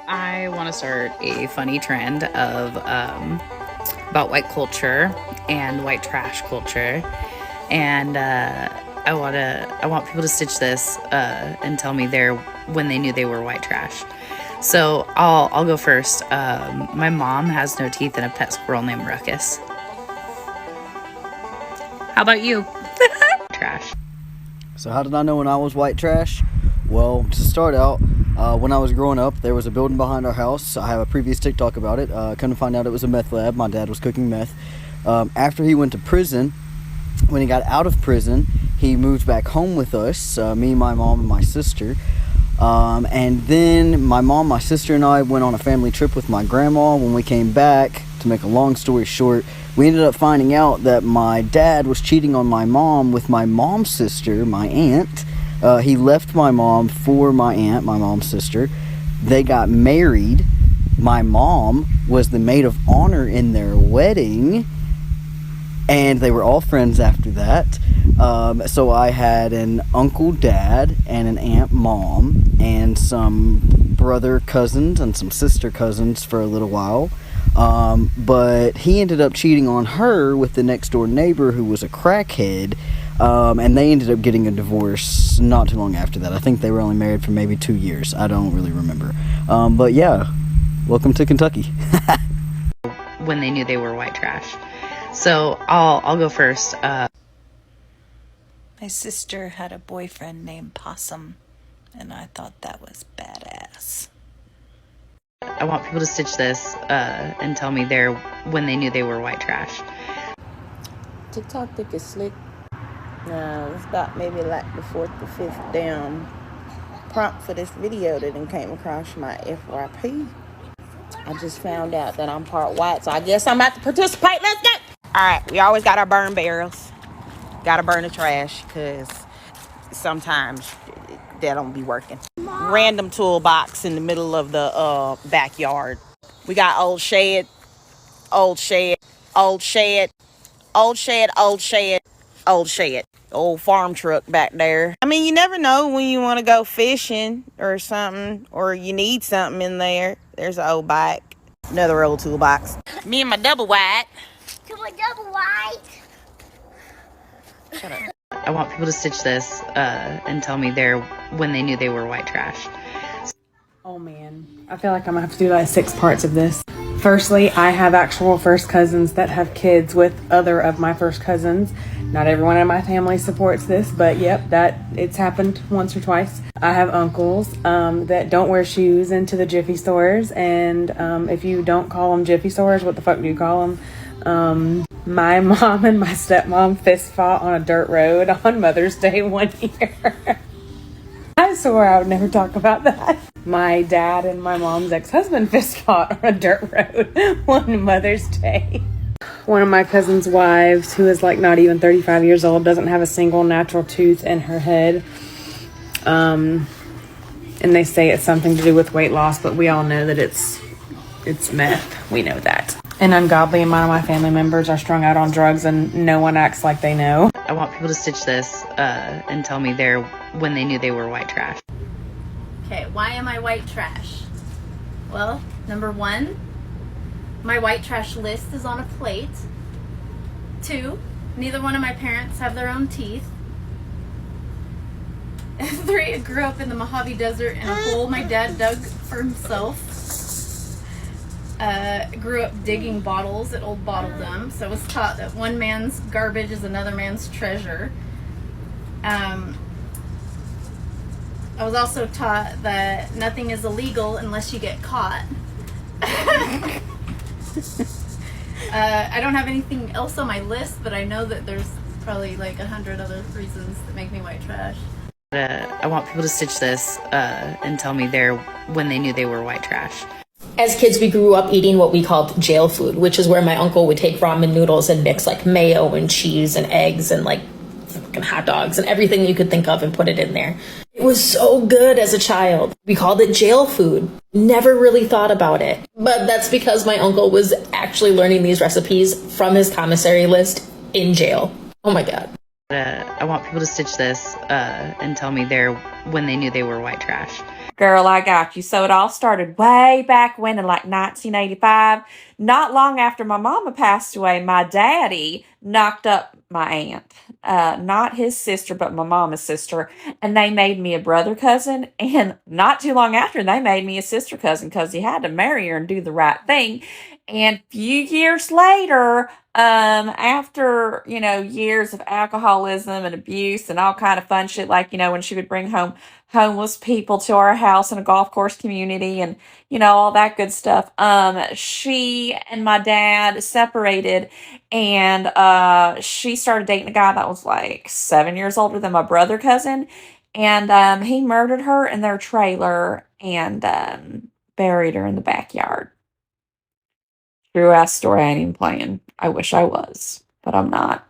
I want to start a funny trend of about white culture and white trash culture, and I want people to stitch this and tell me when they knew they were white trash. So I'll go first. My mom has no teeth and a pet squirrel named Ruckus. How about you? Trash. So how did I know when I was white trash? Well, to start out, when I was growing up, there was a building behind our house. I have a previous TikTok about it. Come to find out it was a meth lab. My dad was cooking meth. After he went to prison, when he got out of prison, he moved back home with us, me, my mom, and my sister. And then my mom, my sister, and I went on a family trip with my grandma. When we came back, to make a long story short, we ended up finding out that my dad was cheating on my mom with my mom's sister, my aunt. He left my mom for my aunt, my mom's sister. They got married. My mom was the maid of honor in their wedding, and they were all friends after that. So I had an uncle dad and an aunt mom and some brother cousins and some sister cousins for a little while. But he ended up cheating on her with the next door neighbor who was a crackhead. And they ended up getting a divorce not too long after that. I think they were only married for maybe 2 years. I don't really remember. But yeah, welcome to Kentucky. When they knew they were white trash. So I'll go first. My sister had a boyfriend named Possum, and I thought that was badass. I want people to stitch this and tell me when they knew they were white trash. TikTok think it's slick. No, it's about maybe like the fourth or fifth damn prompt for this video that then came across my FYP. I just found out that I'm part white, so I guess I'm about to participate. Let's go! Alright, we always got our burn barrels. Gotta burn the trash, because sometimes that don't be working. Random toolbox in the middle of the backyard. We got old shed, old shed, old shed, old shed, old shed, old shed. Old farm truck back there. I mean, you never know when you want to go fishing or something, or you need something in there. There's an old bike. Another old toolbox. Me and my double white. To a double white. Shut up. I want people to stitch this and tell me when they knew they were white trash. Oh man, I feel like I'm gonna have to do like 6 parts of this. Firstly, I have actual first cousins that have kids with other of my first cousins. Not everyone in my family supports this, but yep, it's happened once or twice. I have uncles that don't wear shoes into the Jiffy stores, and if you don't call them Jiffy stores, what the fuck do you call them? My mom and my stepmom fist fought on a dirt road on Mother's Day one year. I swore I would never talk about that. My dad and my mom's ex-husband fist fought on a dirt road one Mother's Day. One of my cousin's wives, who is like not even 35 years old, doesn't have a single natural tooth in her head. And they say it's something to do with weight loss, but we all know that it's meth. We know that. An ungodly amount of my family members are strung out on drugs, and no one acts like they know. I want people to stitch this and tell me when they knew they were white trash. Okay, why am I white trash? Well, number 1, my white trash list is on a plate. 2, neither one of my parents have their own teeth. 3, I grew up in the Mojave Desert in a hole my dad dug for himself. Grew up digging bottles at Old Bottle Dump, so I was taught that one man's garbage is another man's treasure. I was also taught that nothing is illegal unless you get caught. I don't have anything else on my list, but I know that there's probably like 100 other reasons that make me white trash. I want people to stitch this and tell me when they knew they were white trash. As kids, we grew up eating what we called jail food, which is where my uncle would take ramen noodles and mix like mayo and cheese and eggs and like fucking hot dogs and everything you could think of and put it in there. It was so good as a child. We called it jail food. Never really thought about it. But that's because my uncle was actually learning these recipes from his commissary list in jail. Oh my God. I want people to stitch this and tell me when they knew they were white trash. Girl, I got you. So it all started way back when in like 1985. Not long after my mama passed away, my daddy knocked up my aunt. Not his sister, but my mama's sister. And they made me a brother cousin. And not too long after, they made me a sister cousin because he had to marry her and do the right thing. And a few years later, after, years of alcoholism and abuse and all kind of fun shit, like, when she would bring home homeless people to our house in a golf course community and, all that good stuff. She and my dad separated and she started dating a guy that was like 7 years older than my brother cousin. And he murdered her in their trailer and buried her in the backyard. True ass story. I ain't even playing. I wish I was, but I'm not.